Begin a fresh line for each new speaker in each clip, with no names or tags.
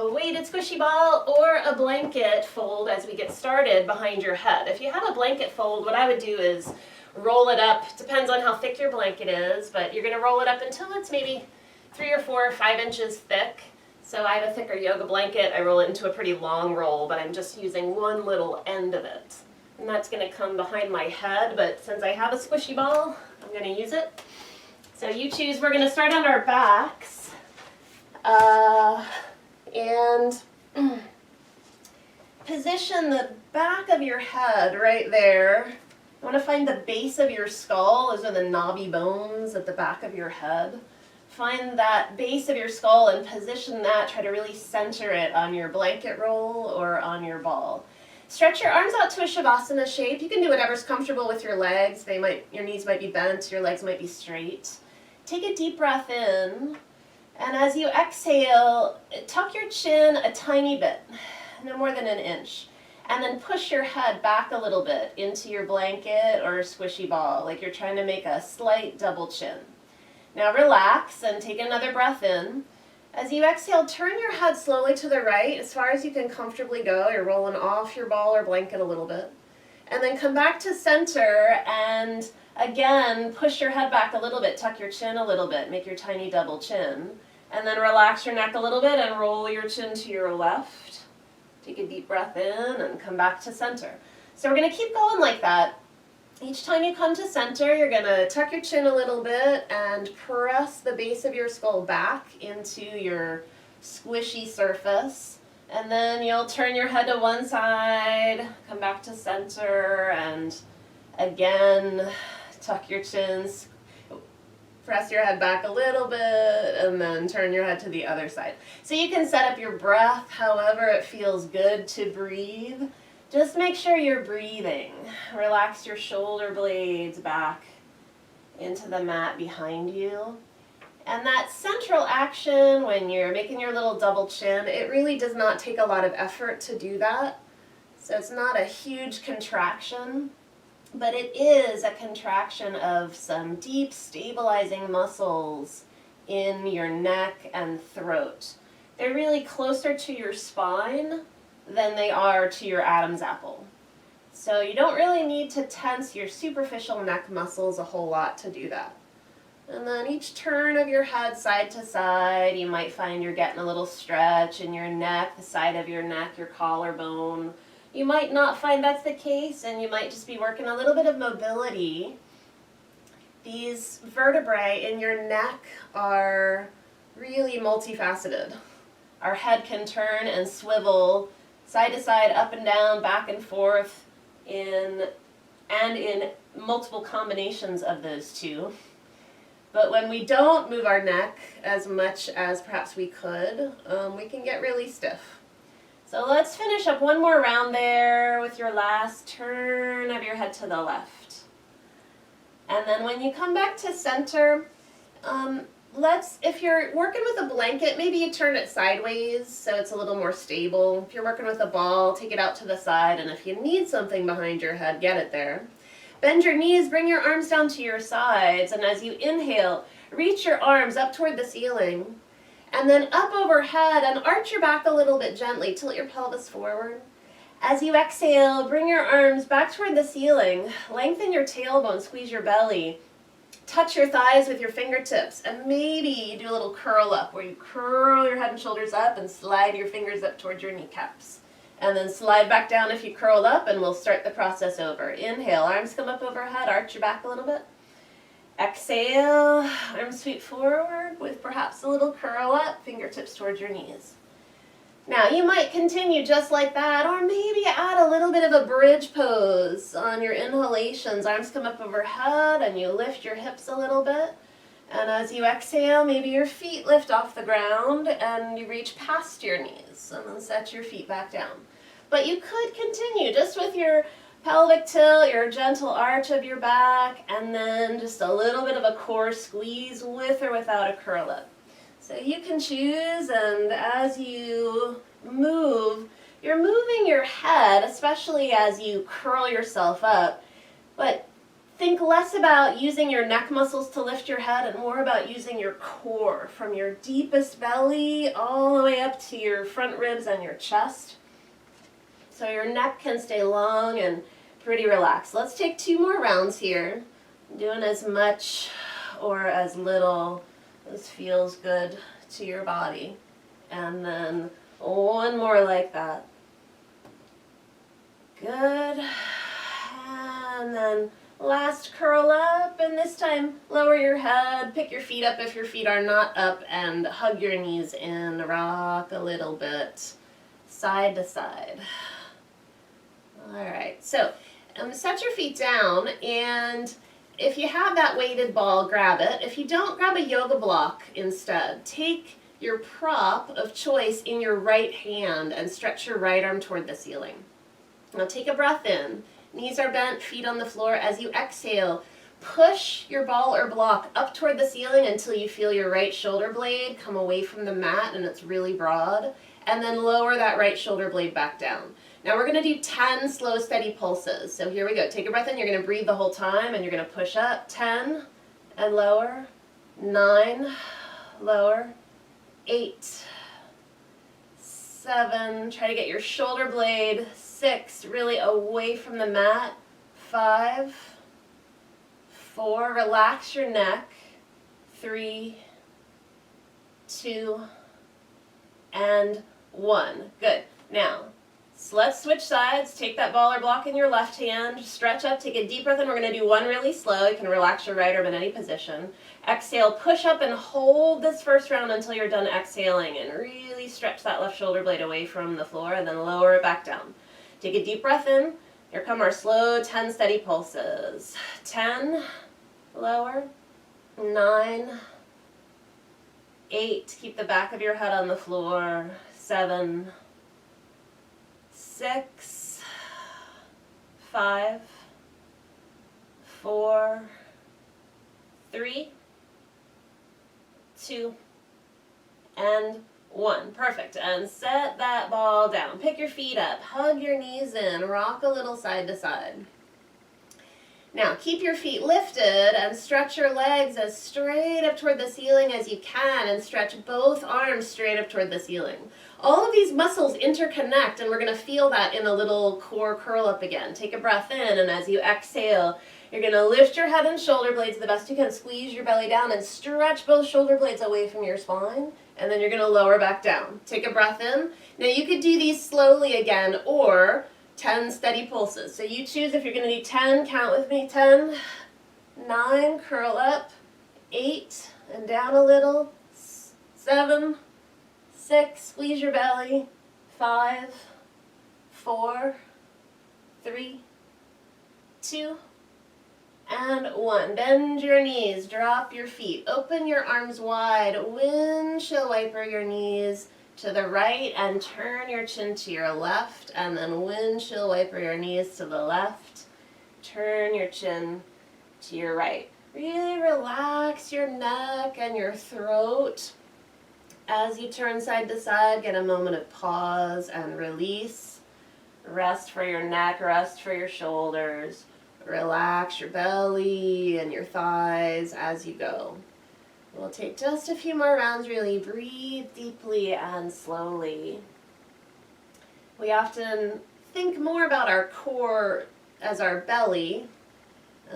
a weighted squishy ball or a blanket fold as we get started behind your head. If you have a blanket fold, what I would do is roll it up. Depends on how thick your blanket is, but you're going to roll it up until it's maybe 3 or 4 or 5 inches thick. So I have a thicker yoga blanket. I roll it into a pretty long roll, but I'm just using one little end of it. And that's going to come behind my head, but since I have a squishy ball, I'm going to use it. So you choose. We're going to start on our backs. And position the back of your head right there. You want to find the base of your skull. Those are the knobby bones at the back of your head. Find that base of your skull and position that. Try to really center it on your blanket roll or on your ball. Stretch your arms out to a Shavasana shape. You can do whatever's comfortable with your legs. Your knees might be bent, your legs might be straight. Take a deep breath in. And as you exhale, tuck your chin a tiny bit, no more than an inch. And then push your head back a little bit into your blanket or squishy ball, like you're trying to make a slight double chin. Now relax and take another breath in. As you exhale, turn your head slowly to the right as far as you can comfortably go. You're rolling off your ball or blanket a little bit. And then come back to center and again, push your head back a little bit, tuck your chin a little bit, make your tiny double chin. And then relax your neck a little bit and roll your chin to your left. Take a deep breath in and come back to center. So we're going to keep going like that. Each time you come to center, you're going to tuck your chin a little bit and press the base of your skull back into your squishy surface. And then you'll turn your head to one side, come back to center, and again, tuck your chin, press your head back a little bit, and then turn your head to the other side. So you can set up your breath however it feels good to breathe. Just make sure you're breathing. Relax your shoulder blades back into the mat behind you. And that central action when you're making your little double chin, it really does not take a lot of effort to do that. So it's not a huge contraction, but it is a contraction of some deep stabilizing muscles in your neck and throat. They're really closer to your spine than they are to your Adam's apple. So you don't really need to tense your superficial neck muscles a whole lot to do that. And then each turn of your head side to side, you might find you're getting a little stretch in your neck, the side of your neck, your collarbone. You might not find that's the case, and you might just be working a little bit of mobility. These vertebrae in your neck are really multifaceted. Our head can turn and swivel side to side, up and down, back and forth, in multiple combinations of those two. But when we don't move our neck as much as perhaps we could, we can get really stiff. So let's finish up one more round there with your last turn of your head to the left. And then when you come back to center, if you're working with a blanket, maybe you turn it sideways so it's a little more stable. If you're working with a ball, take it out to the side, and if you need something behind your head, get it there. Bend your knees, bring your arms down to your sides, and as you inhale, reach your arms up toward the ceiling. And then up overhead and arch your back a little bit gently. Tilt your pelvis forward. As you exhale, bring your arms back toward the ceiling. Lengthen your tailbone, squeeze your belly. Touch your thighs with your fingertips. And maybe do a little curl up where you curl your head and shoulders up and slide your fingers up towards your kneecaps. And then slide back down if you curled up, and we'll start the process over. Inhale, arms come up overhead, arch your back a little bit. Exhale, arms sweep forward with perhaps a little curl up, fingertips towards your knees. Now you might continue just like that, or maybe add a little bit of a bridge pose on your inhalations. Arms come up overhead and you lift your hips a little bit. And as you exhale, maybe your feet lift off the ground and you reach past your knees and then set your feet back down. But you could continue just with your pelvic tilt, your gentle arch of your back, and then just a little bit of a core squeeze with or without a curl up. So you can choose, and as you move, you're moving your head, especially as you curl yourself up, but think less about using your neck muscles to lift your head and more about using your core from your deepest belly all the way up to your front ribs and your chest. So your neck can stay long and pretty relaxed. Let's take 2 more rounds here, doing as much or as little as feels good to your body. And then 1 more like that. Good. And then last curl up, and this time lower your head, pick your feet up if your feet are not up, and hug your knees in, rock a little bit, side to side. All right, so set your feet down, and if you have that weighted ball, grab it. If you don't, grab a yoga block instead. Take your prop of choice in your right hand and stretch your right arm toward the ceiling. Now take a breath in. Knees are bent, feet on the floor. As you exhale, push your ball or block up toward the ceiling until you feel your right shoulder blade come away from the mat and it's really broad. And then lower that right shoulder blade back down. Now we're going to do 10 slow, steady pulses. So here we go. Take a breath in. You're going to breathe the whole time and you're going to push up. 10 and lower. 9, lower. 8, 7. Try to get your shoulder blade. 6, really away from the mat. 5, 4, relax your neck. 3, 2, and 1. Good. Now, so let's switch sides. Take that ball or block in your left hand. Stretch up, take a deep breath in. We're going to do 1 really slow. You can relax your right arm in any position. Exhale, push up and hold this first round until you're done exhaling. And really stretch that left shoulder blade away from the floor and then lower it back down. Take a deep breath in. Here come our slow 10 steady pulses. 10, lower. 9, 8, keep the back of your head on the floor. 7, 6, 5, 4, 3, 2, and 1. Perfect. And set that ball down. Pick your feet up. Hug your knees in. Rock a little side to side. Now keep your feet lifted and stretch your legs as straight up toward the ceiling as you can, and stretch both arms straight up toward the ceiling. All of these muscles interconnect, and we're going to feel that in a little core curl up again. Take a breath in, and as you exhale, you're going to lift your head and shoulder blades the best you can. Squeeze your belly down and stretch both shoulder blades away from your spine. And then you're going to lower back down. Take a breath in. Now you could do these slowly again, or 10 steady pulses. So you choose if you're going to do 10. Count with me. 10, 9, curl up. 8, and down a little. 7, 6, squeeze your belly. 5, 4, 3, 2, and 1. Bend your knees, drop your feet, open your arms wide, windshield wiper your knees to the right and turn your chin to your left, and then windshield wiper your knees to the left, turn your chin to your right. Really relax your neck and your throat. As you turn side to side, get a moment of pause and release. Rest for your neck, rest for your shoulders. Relax your belly and your thighs as you go. We'll take just a few more rounds. Really breathe deeply and slowly. We often think more about our core as our belly,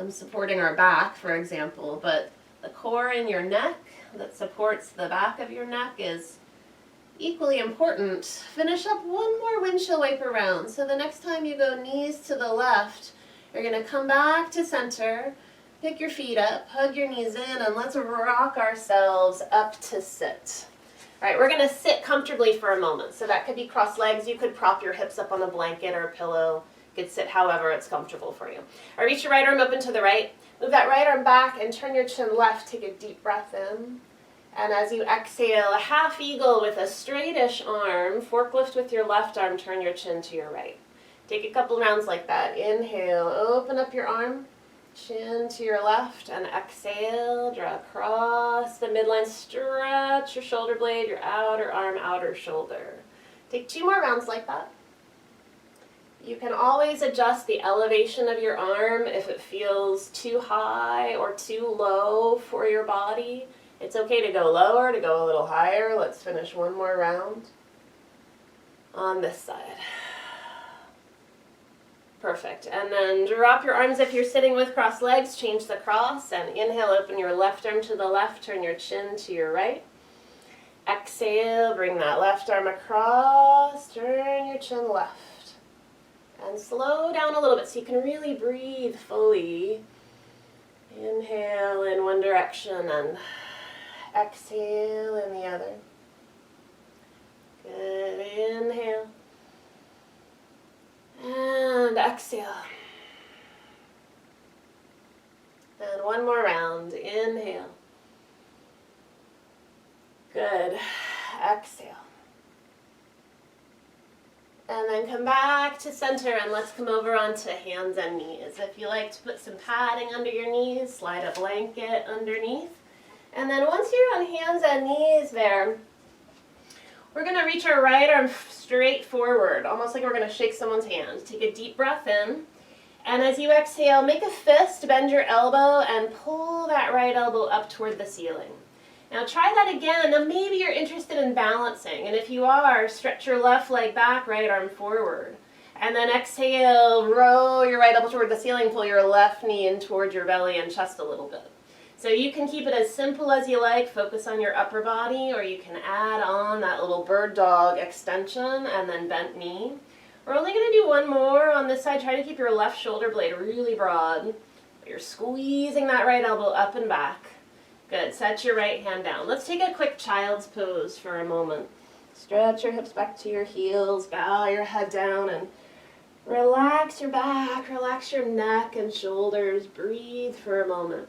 supporting our back, for example, but the core in your neck that supports the back of your neck is equally important. Finish up 1 more windshield wiper round. So the next time you go knees to the left, you're going to come back to center, pick your feet up, hug your knees in, and let's rock ourselves up to sit. All right, we're going to sit comfortably for a moment. So that could be crossed legs. You could prop your hips up on a blanket or a pillow. You could sit however it's comfortable for you. All right, reach your right arm open to the right. Move that right arm back and turn your chin left. Take a deep breath in. And as you exhale, a half eagle with a straightish arm. Forklift with your left arm. Turn your chin to your right. Take a couple rounds like that. Inhale, open up your arm, chin to your left, and exhale, draw across the midline, stretch your shoulder blade, your outer arm, outer shoulder. Take 2 more rounds like that. You can always adjust the elevation of your arm if it feels too high or too low for your body. It's okay to go lower, to go a little higher. Let's finish one more round on this side. Perfect. And then drop your arms if you're sitting with crossed legs, change the cross, and inhale, open your left arm to the left, turn your chin to your right. Exhale, bring that left arm across, turn your chin left. And slow down a little bit so you can really breathe fully. Inhale in one direction and exhale in the other. Good. Inhale. And exhale. And one more round. Inhale. Good. Exhale. And then come back to center and let's come over onto hands and knees. If you like to put some padding under your knees, slide a blanket underneath. And then once you're on hands and knees there, we're going to reach our right arm straight forward, almost like we're going to shake someone's hand. Take a deep breath in. And as you exhale, make a fist, bend your elbow, and pull that right elbow up toward the ceiling. Now try that again. Now maybe you're interested in balancing, and if you are, stretch your left leg back, right arm forward. And then exhale, row your right elbow toward the ceiling, pull your left knee in towards your belly and chest a little bit. So you can keep it as simple as you like, focus on your upper body, or you can add on that little bird dog extension and then bent knee. We're only going to do one more on this side. Try to keep your left shoulder blade really broad. You're squeezing that right elbow up and back. Good. Set your right hand down. Let's take a quick child's pose for a moment. Stretch your hips back to your heels, bow your head down, and relax your back, relax your neck and shoulders. Breathe for a moment.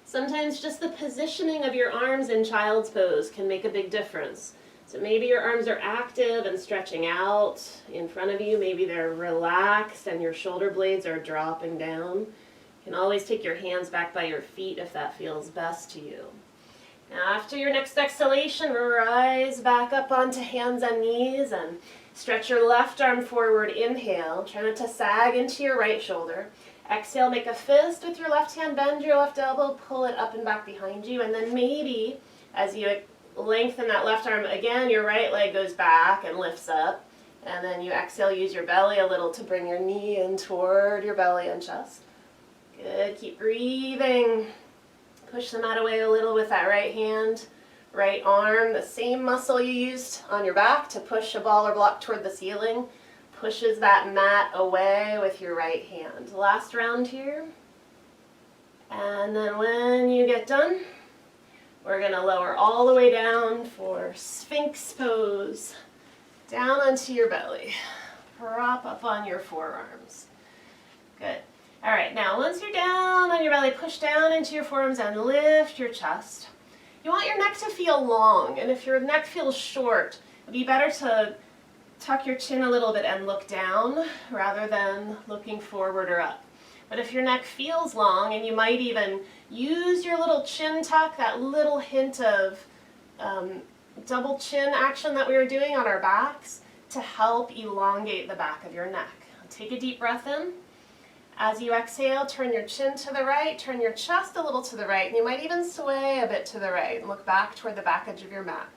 Sometimes just the positioning of your arms in child's pose can make a big difference. So maybe your arms are active and stretching out in front of you. Maybe they're relaxed and your shoulder blades are dropping down. You can always take your hands back by your feet if that feels best to you. Now after your next exhalation, rise back up onto hands and knees and stretch your left arm forward. Inhale, try not to sag into your right shoulder. Exhale, make a fist with your left hand, bend your left elbow, pull it up and back behind you, and then maybe as you lengthen that left arm again, your right leg goes back and lifts up, and then you exhale, use your belly a little to bring your knee in toward your belly and chest. Good, keep breathing. Push the mat away a little with that right hand, right arm, the same muscle you used on your back to push a ball or block toward the ceiling, pushes that mat away with your right hand. Last round here. And then when you get done, we're going to lower all the way down for Sphinx Pose. Down onto your belly. Prop up on your forearms. Good. All right, now once you're down on your belly, push down into your forearms and lift your chest. You want your neck to feel long, and if your neck feels short, it'd be better to tuck your chin a little bit and look down rather than looking forward or up. But if your neck feels long, and you might even use your little chin tuck, that little hint of double chin action that we were doing on our backs to help elongate the back of your neck. Take a deep breath in. As you exhale, turn your chin to the right, turn your chest a little to the right, and you might even sway a bit to the right and look back toward the back edge of your mat.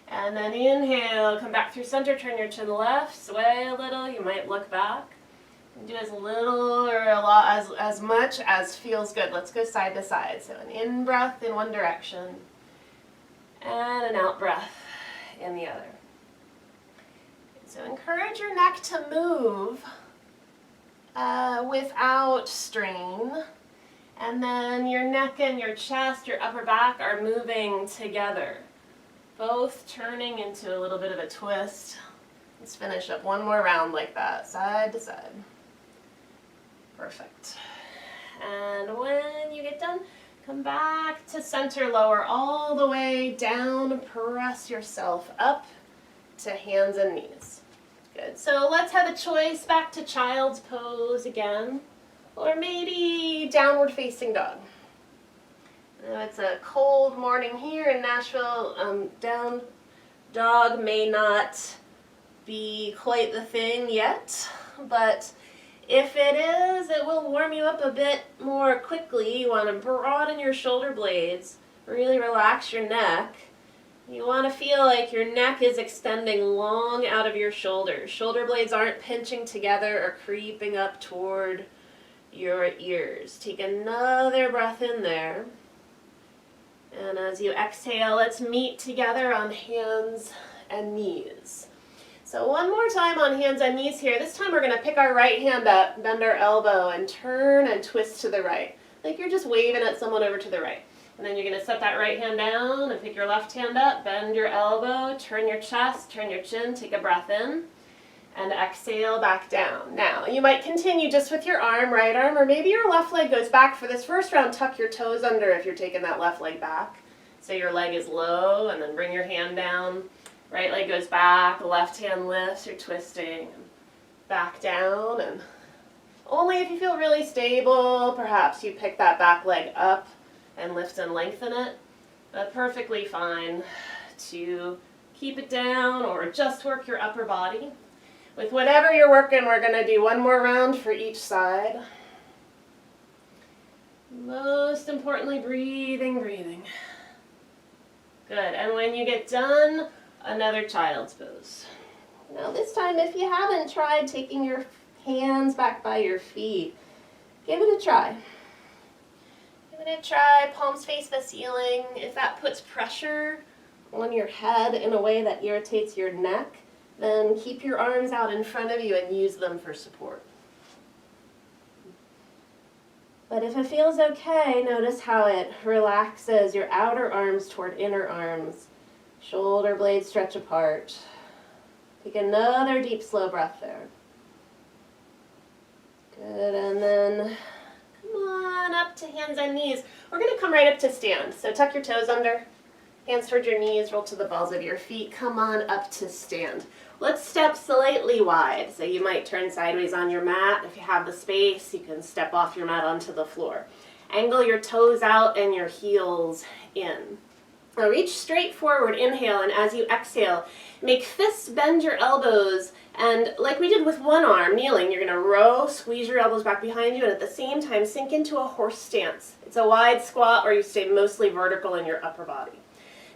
And then inhale, come back through center, turn your chin left, sway a little, you might look back. Do as little or a lot, as much as feels good. Let's go side to side. So an in breath in one direction and an out breath in the other. So encourage your neck to move without strain. And then your neck and your chest, your upper back are moving together, both turning into a little bit of a twist. Let's finish up one more round like that, side to side. Perfect. And when you get done, come back to center, lower all the way down, press yourself up to hands and knees. Good. So let's have a choice back to child's pose again, or maybe downward facing dog. Now it's a cold morning here in Nashville. Down dog may not be quite the thing yet. but if it is, it will warm you up a bit more quickly. You want to broaden your shoulder blades, really relax your neck. You want to feel like your neck is extending long out of your shoulders. Shoulder blades aren't pinching together or creeping up toward your ears. Take another breath in there. And as you exhale, let's meet together on hands and knees. So one more time on hands and knees here. This time we're going to pick our right hand up, bend our elbow, and turn and twist to the right. Like you're just waving at someone over to the right. And then you're going to set that right hand down and pick your left hand up, bend your elbow, turn your chest, turn your chin, take a breath in, and exhale back down. Now, you might continue just with your arm, right arm, or maybe your left leg goes back. For this first round, tuck your toes under if you're taking that left leg back. So your leg is low, and then bring your hand down. Right leg goes back, left hand lifts, you're twisting, back down, and only if you feel really stable, perhaps you pick that back leg up and lift and lengthen it, but perfectly fine to keep it down or just work your upper body. With whatever you're working, we're going to do one more round for each side. Most importantly, breathing, breathing. Good, and when you get done, another child's pose. Now this time, if you haven't tried taking your hands back by your feet, give it a try. Give it a try, palms face the ceiling. If that puts pressure on your head in a way that irritates your neck, then keep your arms out in front of you and use them for support. But if it feels okay, notice how it relaxes your outer arms toward inner arms. Shoulder blades stretch apart. Take another deep, slow breath there. Good, and then come on up to hands and knees. We're going to come right up to stand. So tuck your toes under, hands toward your knees, roll to the balls of your feet. Come on up to stand. Let's step slightly wide. So you might turn sideways on your mat. If you have the space, you can step off your mat onto the floor. Angle your toes out and your heels in. Now reach straight forward, inhale, and as you exhale, make fists bend your elbows, and like we did with one arm, kneeling, you're going to row, squeeze your elbows back behind you, and at the same time sink into a horse stance. It's a wide squat where you stay mostly vertical in your upper body.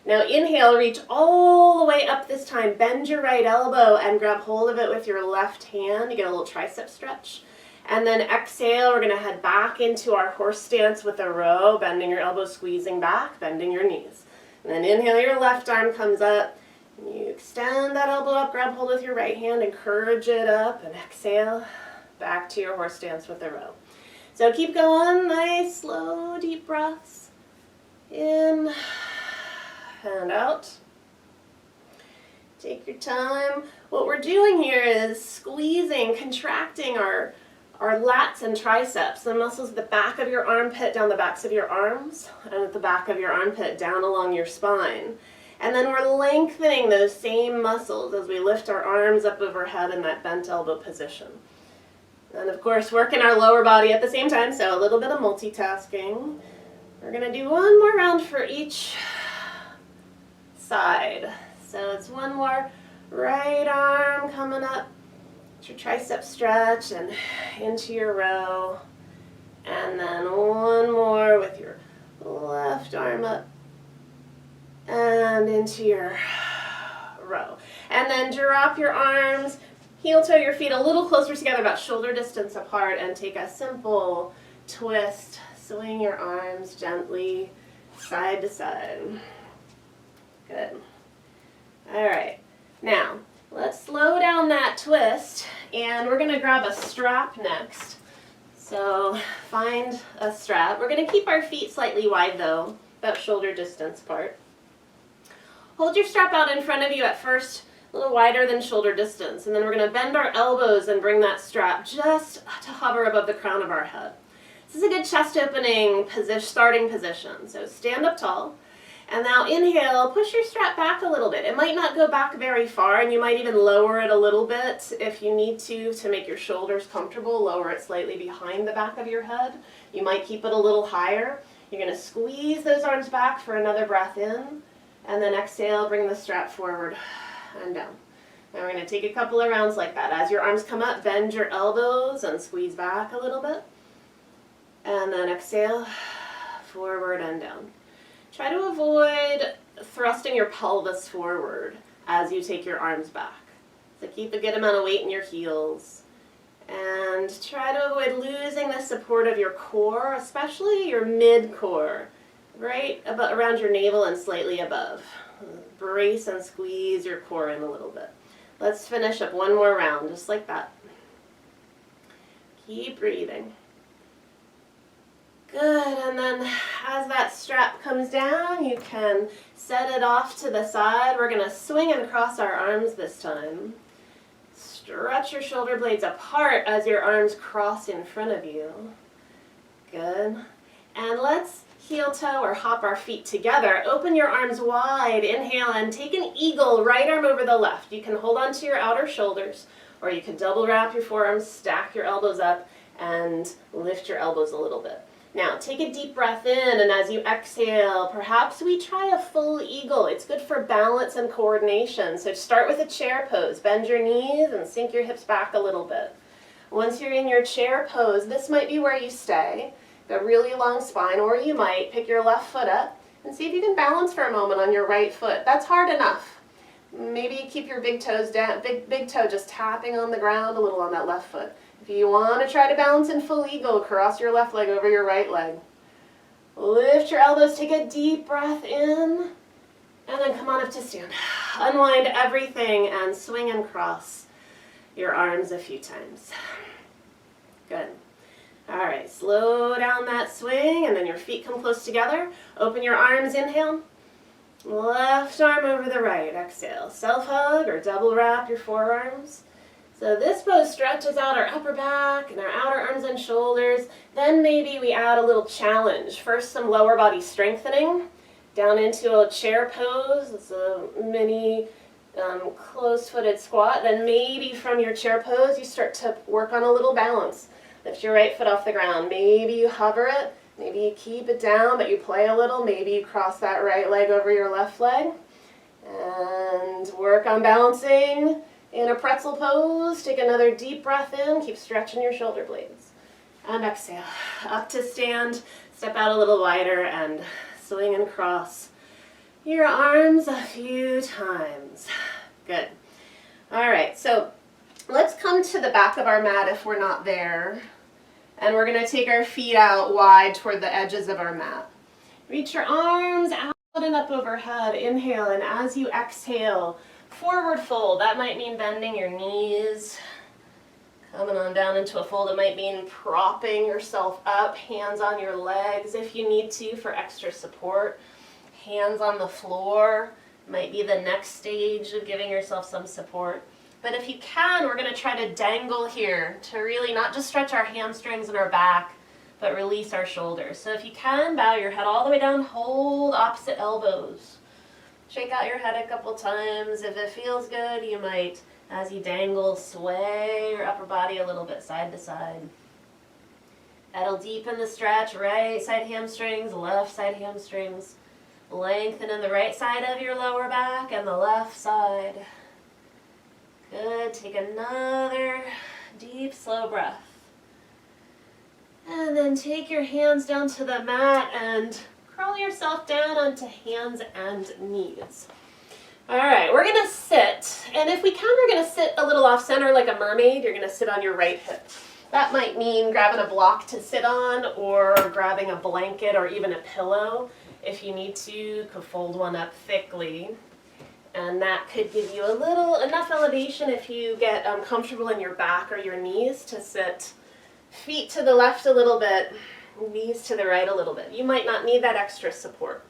Now inhale, reach all the way up this time, bend your right elbow and grab hold of it with your left hand. You get a little tricep stretch. And then exhale, we're going to head back into our horse stance with a row, bending your elbows, squeezing back, bending your knees. And then inhale, your left arm comes up. And you extend that elbow up, grab hold with your right hand, encourage it up, and exhale, back to your horse stance with a row. So keep going, nice, slow, deep breaths. In and out. Take your time. What we're doing here is squeezing, contracting our lats and triceps, the muscles at the back of your armpit, down the backs of your arms, and at the back of your armpit, down along your spine. And then we're lengthening those same muscles as we lift our arms up overhead in that bent elbow position. And of course, working our lower body at the same time, so a little bit of multitasking. We're going to do one more round for each side. So it's one more right arm coming up. Your tricep stretch and into your row, and then one more with your left arm up and into your row, and then drop your arms, heel toe your feet a little closer together, about shoulder distance apart, and take a simple twist. Swing your arms gently side to side. Good. All right, now let's slow down that twist, and we're going to grab a strap next. So find a strap. We're going to keep our feet slightly wide though, about shoulder distance apart. Hold your strap out in front of you at first, a little wider than shoulder distance, and then we're going to bend our elbows and bring that strap just to hover above the crown of our head. This is a good chest opening starting position. So stand up tall. And now inhale, push your strap back a little bit. It might not go back very far, and you might even lower it a little bit if you need to make your shoulders comfortable. Lower it slightly behind the back of your head. You might keep it a little higher. You're going to squeeze those arms back for another breath in, and then exhale, bring the strap forward and down. Now we're going to take a couple of rounds like that. As your arms come up, bend your elbows and squeeze back a little bit. And then exhale, forward and down. Try to avoid thrusting your pelvis forward as you take your arms back. So keep a good amount of weight in your heels. And try to avoid losing the support of your core, especially your mid-core, right about around your navel and slightly above. Brace and squeeze your core in a little bit. Let's finish up one more round, just like that. Keep breathing. Good, and then as that strap comes down, you can set it off to the side. We're going to swing and cross our arms this time. Stretch your shoulder blades apart as your arms cross in front of you. Good. And let's heel toe or hop our feet together. Open your arms wide. Inhale and take an eagle, right arm over the left. You can hold on to your outer shoulders, or you can double wrap your forearms, stack your elbows up, and lift your elbows a little bit. Now, take a deep breath in, and as you exhale, perhaps we try a full eagle. It's good for balance and coordination. So start with a chair pose. Bend your knees and sink your hips back a little bit. Once you're in your chair pose, this might be where you stay. A really long spine, or you might pick your left foot up and see if you can balance for a moment on your right foot. That's hard enough. Maybe keep your big toes down, big toe just tapping on the ground a little on that left foot. If you want to try to balance in full eagle, cross your left leg over your right leg. Lift your elbows, take a deep breath in, and then come on up to stand. Unwind everything and swing and cross your arms a few times. Good. All right, slow down that swing, and then your feet come close together. Open your arms, inhale. Left arm over the right, exhale. Self-hug or double wrap your forearms. So this pose stretches out our upper back and our outer arms and shoulders. Then maybe we add a little challenge. First, some lower body strengthening. Down into a chair pose. It's a mini closed-footed squat. Then maybe from your chair pose, you start to work on a little balance. Lift your right foot off the ground. Maybe you hover it. Maybe you keep it down, but you play a little. Maybe you cross that right leg over your left leg. And work on balancing in a pretzel pose. Take another deep breath in. Keep stretching your shoulder blades. And exhale. Up to stand. Step out a little wider and swing and cross your arms a few times. Good. All right, so let's come to the back of our mat if we're not there. And we're going to take our feet out wide toward the edges of our mat. Reach your arms out and up overhead. Inhale, and as you exhale, forward fold. That might mean bending your knees. Coming on down into a fold. It might mean propping yourself up, hands on your legs if you need to for extra support. Hands on the floor might be the next stage of giving yourself some support. But if you can, we're going to try to dangle here to really not just stretch our hamstrings and our back, but release our shoulders. So if you can, bow your head all the way down, hold opposite elbows. Shake out your head a couple times. If it feels good, you might, as you dangle, sway your upper body a little bit side to side. That'll deepen the stretch, right side hamstrings, left side hamstrings. Lengthen in the right side of your lower back and the left side. Good. Take another deep, slow breath. And then take your hands down to the mat and crawl yourself down onto hands and knees. All right, we're going to sit. And if we can, we're going to sit a little off center like a mermaid. You're going to sit on your right hip. That might mean grabbing a block to sit on or grabbing a blanket or even a pillow. If you need to, you could fold one up thickly. And that could give you enough elevation if you get comfortable in your back or your knees to sit feet to the left a little bit, knees to the right a little bit. You might not need that extra support.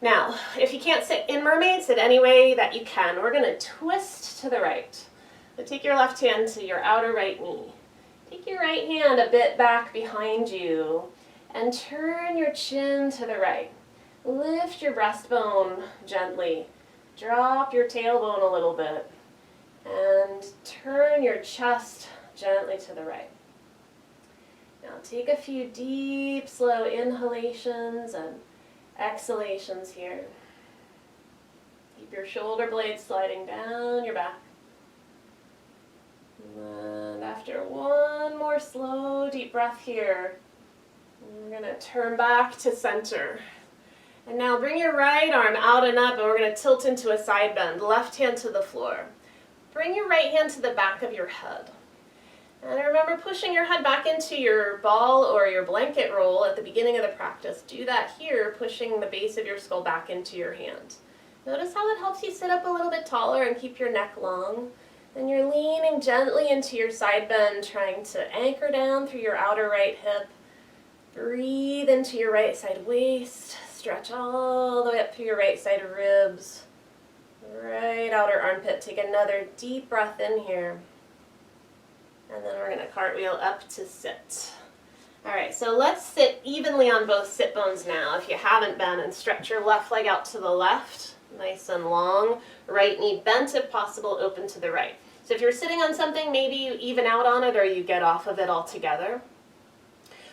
Now, if you can't sit in mermaid, sit any way that you can. We're going to twist to the right. So take your left hand to your outer right knee. Take your right hand a bit back behind you and turn your chin to the right. Lift your breastbone gently. Drop your tailbone a little bit and turn your chest gently to the right. Now take a few deep, slow inhalations and exhalations here. Keep your shoulder blades sliding down your back. And after one more slow, deep breath here, we're going to turn back to center. And now bring your right arm out and up, and we're going to tilt into a side bend. Left hand to the floor. Bring your right hand to the back of your head. And remember pushing your head back into your ball or your blanket roll at the beginning of the practice. Do that here, pushing the base of your skull back into your hand. Notice how it helps you sit up a little bit taller and keep your neck long. Then you're leaning gently into your side bend, trying to anchor down through your outer right hip. Breathe into your right side waist. Stretch all the way up through your right side ribs. Right outer armpit. Take another deep breath in here. And then we're going to cartwheel up to sit. All right, so let's sit evenly on both sit bones now if you haven't been, and stretch your left leg out to the left, nice and long. Right knee bent if possible, open to the right. So if you're sitting on something, maybe you even out on it or you get off of it altogether.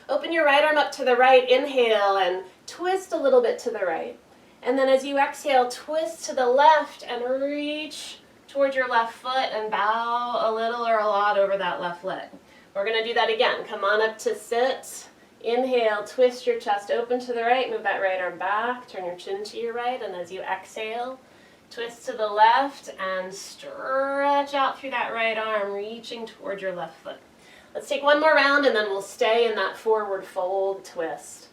Open your right arm up to the right, inhale, and twist a little bit to the right. And then as you exhale, twist to the left and reach towards your left foot and bow a little or a lot over that left leg. We're going to do that again. Come on up to sit. Inhale, twist your chest open to the right, move that right arm back, turn your chin to your right, and as you exhale, twist to the left and stretch out through that right arm, reaching towards your left foot. Let's take one more round and then we'll stay in that forward fold twist.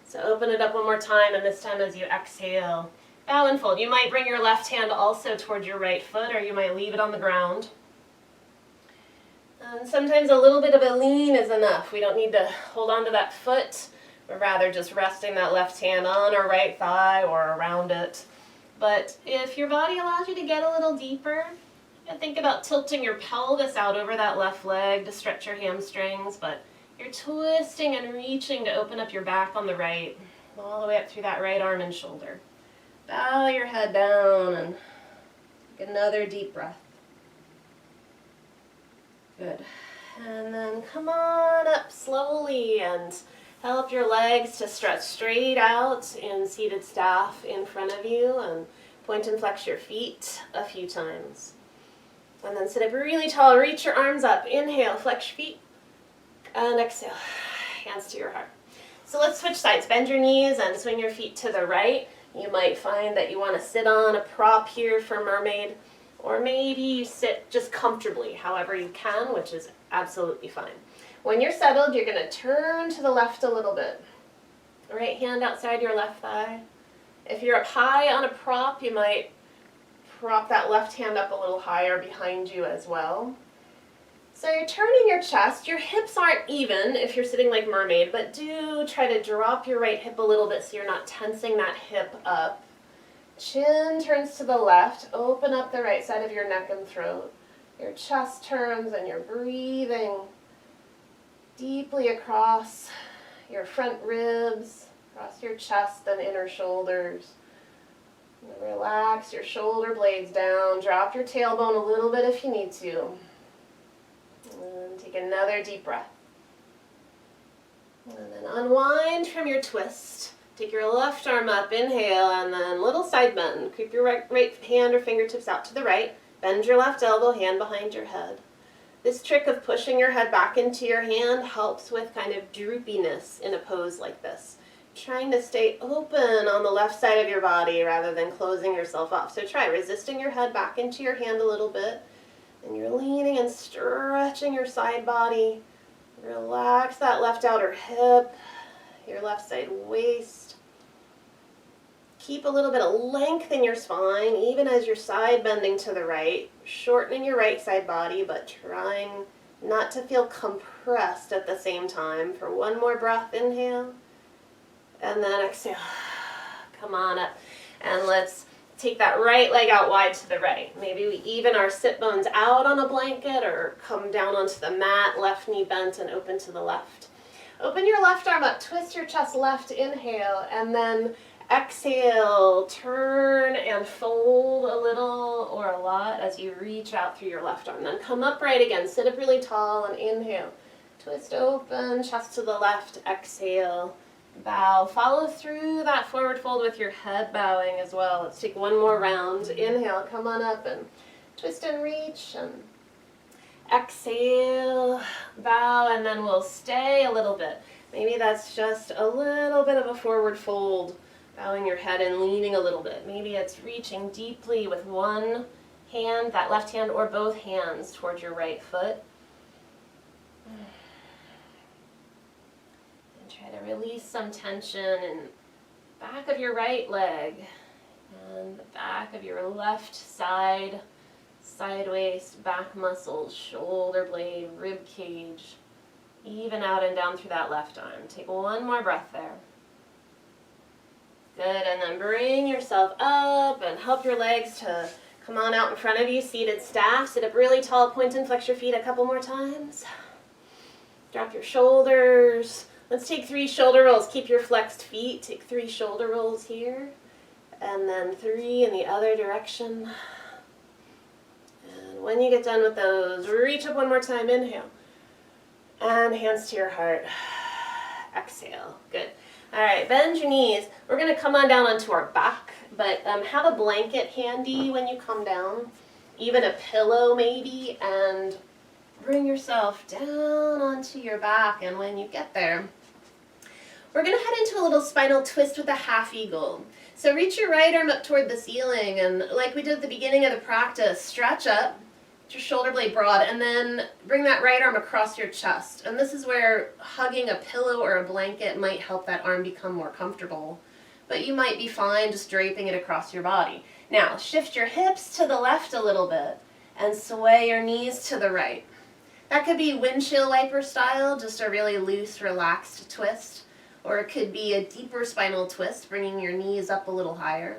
So open it up one more time, and this time as you exhale, bow and fold. You might bring your left hand also towards your right foot, or you might leave it on the ground. And sometimes a little bit of a lean is enough. We don't need to hold on to that foot, but rather just resting that left hand on our right thigh or around it. But if your body allows you to get a little deeper, think about tilting your pelvis out over that left leg to stretch your hamstrings, but you're twisting and reaching to open up your back on the right, all the way up through that right arm and shoulder. Bow your head down and take another deep breath. Good. And then come on up slowly and help your legs to stretch straight out in seated staff in front of you, and point and flex your feet a few times. And then sit up really tall, reach your arms up. Inhale, flex your feet, and exhale, hands to your heart. So let's switch sides. Bend your knees and swing your feet to the right. You might find that you want to sit on a prop here for mermaid, or maybe you sit just comfortably, however you can, which is absolutely fine. When you're settled, you're going to turn to the left a little bit. Right hand outside your left thigh. If you're up high on a prop, you might prop that left hand up a little higher behind you as well. So you're turning your chest. Your hips aren't even if you're sitting like mermaid, but do try to drop your right hip a little bit so you're not tensing that hip up. Chin turns to the left. Open up the right side of your neck and throat. Your chest turns and you're breathing deeply across your front ribs, across your chest and inner shoulders. And relax your shoulder blades down. Drop your tailbone a little bit if you need to. And take another deep breath. And then unwind from your twist. Take your left arm up, inhale, and then little side bend. Creep your right hand or fingertips out to the right. Bend your left elbow, hand behind your head. This trick of pushing your head back into your hand helps with kind of droopiness in a pose like this. Trying to stay open on the left side of your body rather than closing yourself off. So try resisting your head back into your hand a little bit. And you're leaning and stretching your side body. Relax that left outer hip, your left side waist. Keep a little bit of length in your spine, even as you're side bending to the right, shortening your right side body, but trying not to feel compressed at the same time. For one more breath, inhale, and then exhale. Come on up, and let's take that right leg out wide to the right. Maybe we even our sit bones out on a blanket or come down onto the mat, left knee bent and open to the left. Open your left arm up, twist your chest left, inhale, and then exhale, turn and fold a little or a lot as you reach out through your left arm. Then come upright again, sit up really tall and inhale. Twist open, chest to the left, exhale, bow. Follow through that forward fold with your head bowing as well. Let's take one more round. Inhale, come on up and twist and reach and Exhale, bow, and then we'll stay a little bit. Maybe that's just a little bit of a forward fold, bowing your head and leaning a little bit. Maybe it's reaching deeply with one hand, that left hand, or both hands towards your right foot. And try to release some tension in the back of your right leg and the back of your left side, side waist, back muscles, shoulder blade, rib cage, even out and down through that left arm. Take one more breath there. Good, and then bring yourself up and help your legs to come on out in front of you, seated staff. Sit up really tall, point and flex your feet a couple more times. Drop your shoulders. Let's take 3 shoulder rolls. Keep your flexed feet. Take 3 shoulder rolls here. And then 3 in the other direction. And when you get done with those, reach up one more time. Inhale. And hands to your heart. Exhale. Good. All right, bend your knees. We're going to come on down onto our back, but have a blanket handy when you come down, even a pillow maybe, and bring yourself down onto your back. And when you get there, we're going to head into a little spinal twist with a half eagle. So reach your right arm up toward the ceiling, and like we did at the beginning of the practice, stretch up, get your shoulder blade broad, and then bring that right arm across your chest. And this is where hugging a pillow or a blanket might help that arm become more comfortable. But you might be fine just draping it across your body. Now, shift your hips to the left a little bit and sway your knees to the right. That could be windshield wiper style, just a really loose, relaxed twist. Or it could be a deeper spinal twist, bringing your knees up a little higher.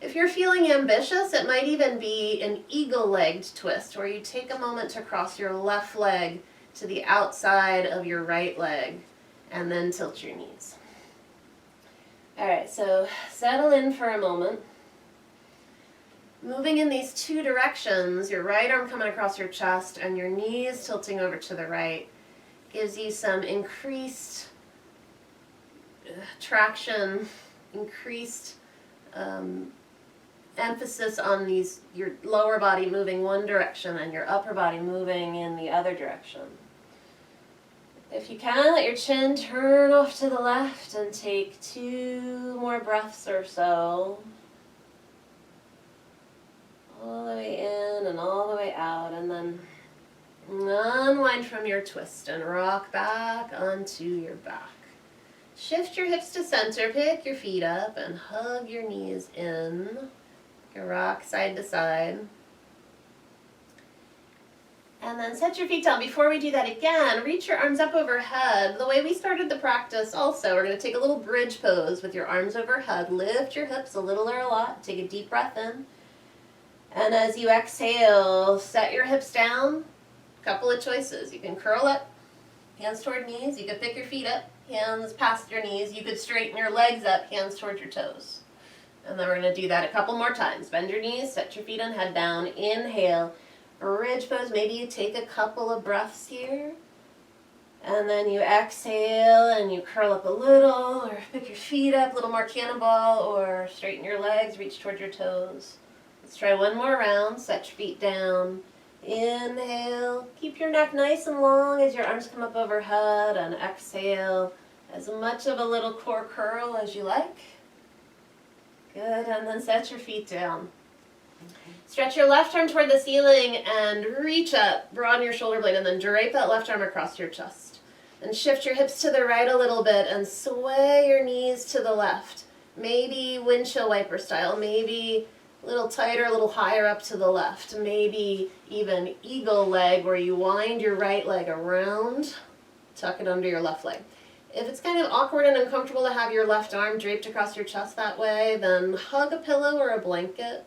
If you're feeling ambitious, it might even be an eagle-legged twist, where you take a moment to cross your left leg to the outside of your right leg, and then tilt your knees. All right, so settle in for a moment. Moving in these 2 directions, your right arm coming across your chest and your knees tilting over to the right, gives you some increased traction, increased emphasis on your lower body moving one direction and your upper body moving in the other direction. If you can, let your chin turn off to the left and take 2 more breaths or so. All the way in and all the way out, and then unwind from your twist and rock back onto your back. Shift your hips to center, pick your feet up, and hug your knees in. You rock side to side. And then set your feet down. Before we do that again, reach your arms up overhead. The way we started the practice also, we're going to take a little bridge pose with your arms overhead. Lift your hips a little or a lot. Take a deep breath in. And as you exhale, set your hips down. A couple of choices. You can curl up, hands toward knees. You could pick your feet up, hands past your knees. You could straighten your legs up, hands toward your toes. And then we're going to do that a couple more times. Bend your knees, set your feet and head down. Inhale, bridge pose. Maybe you take a couple of breaths here. And then you exhale and you curl up a little, or pick your feet up, a little more cannonball, or straighten your legs, reach toward your toes. Let's try one more round. Set your feet down. Inhale. Keep your neck nice and long as your arms come up overhead, and exhale as much of a little core curl as you like. Good, and then set your feet down. Stretch your left arm toward the ceiling and reach up, broaden your shoulder blade, and then drape that left arm across your chest. And shift your hips to the right a little bit and sway your knees to the left. Maybe windshield wiper style, maybe a little tighter, a little higher up to the left. Maybe even eagle leg, where you wind your right leg around, tuck it under your left leg. If it's kind of awkward and uncomfortable to have your left arm draped across your chest that way, then hug a pillow or a blanket.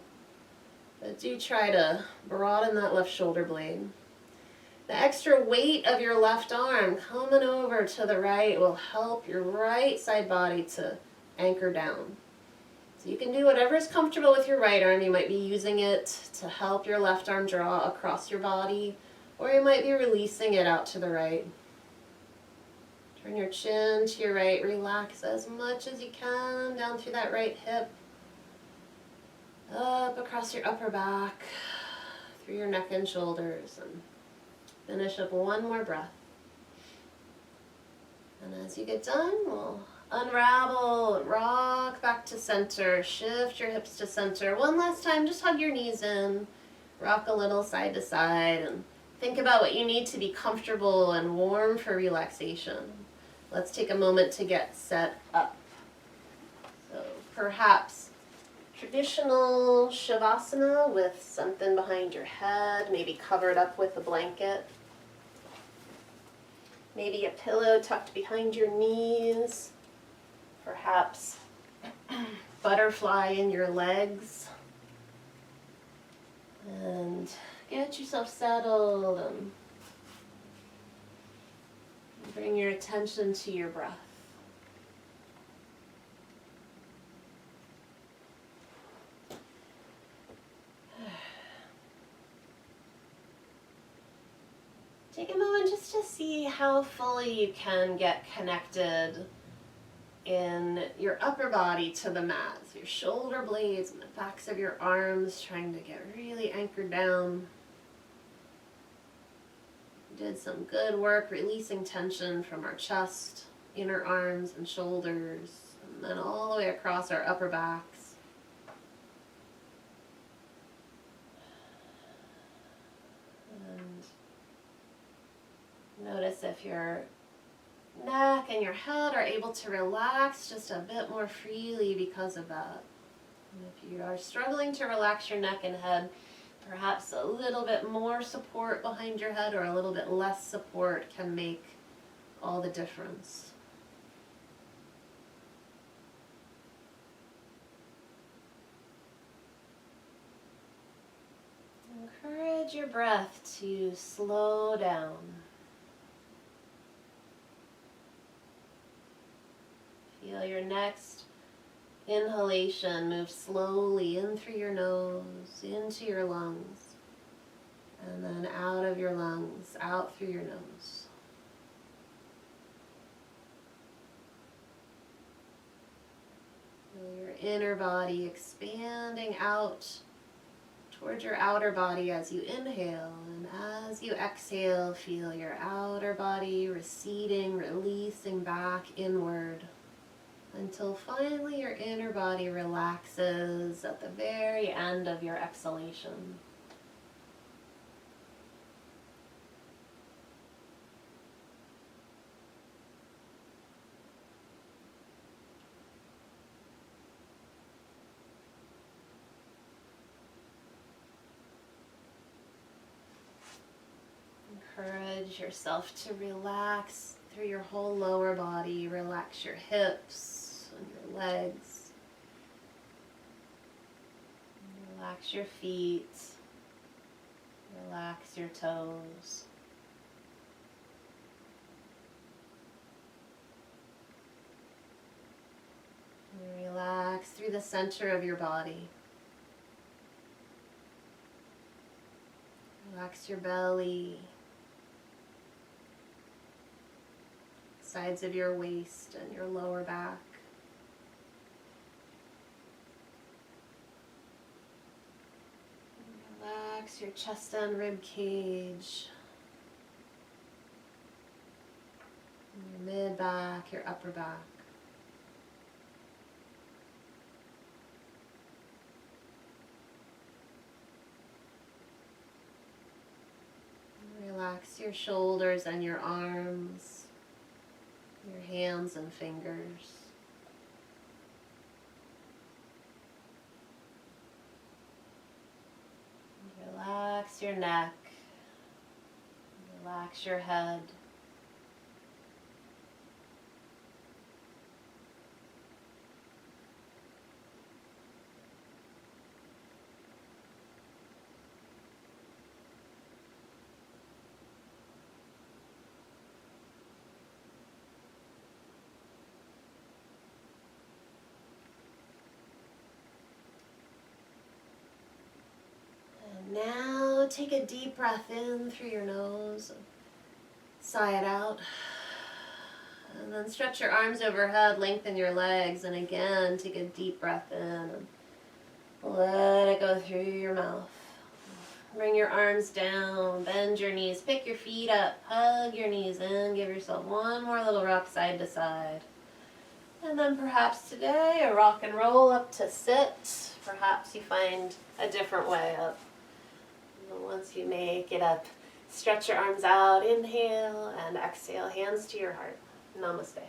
But do try to broaden that left shoulder blade. The extra weight of your left arm coming over to the right will help your right side body to anchor down. So you can do whatever is comfortable with your right arm. You might be using it to help your left arm draw across your body, or you might be releasing it out to the right. Turn your chin to your right. Relax as much as you can down through that right hip. Up across your upper back, through your neck and shoulders. And Finish up one more breath. And as you get done, we'll unravel, rock back to center, shift your hips to center. One last time, just hug your knees in, rock a little side to side, and think about what you need to be comfortable and warm for relaxation. Let's take a moment to get set up. So perhaps traditional Shavasana with something behind your head, maybe covered up with a blanket. Maybe a pillow tucked behind your knees. Perhaps butterfly in your legs. And get yourself settled and bring your attention to your breath. Take a moment just to see how fully you can get connected in your upper body to the mat. So your shoulder blades and the backs of your arms trying to get really anchored down. We did some good work releasing tension from our chest, inner arms and shoulders, and then all the way across our upper backs. Notice if your neck and your head are able to relax just a bit more freely because of that. And if you are struggling to relax your neck and head, perhaps a little bit more support behind your head or a little bit less support can make all the difference. Encourage your breath to slow down. Feel your next inhalation move slowly in through your nose, into your lungs, and then out of your lungs, out through your nose. Feel your inner body expanding out towards your outer body as you inhale, and as you exhale, feel your outer body receding, releasing back inward, until finally your inner body relaxes at the very end of your exhalation. Encourage yourself to relax through your whole lower body. Relax your hips and your legs. Relax your feet. Relax your toes. And relax through the center of your body. Relax your belly, sides of your waist and your lower back. Relax your chest and rib cage, your mid back, your upper back. Relax your shoulders and your arms, your hands and fingers. Relax your neck. Relax your head. Now take a deep breath in through your nose, sigh it out, and then stretch your arms overhead, lengthen your legs, and again take a deep breath in and let it go through your mouth. Bring your arms down, bend your knees, pick your feet up, hug your knees in, give yourself one more little rock side to side. And then perhaps today a rock and roll up to sit. Perhaps you find a different way up. And once you make it up, stretch your arms out, inhale and exhale, hands to your heart. Namaste.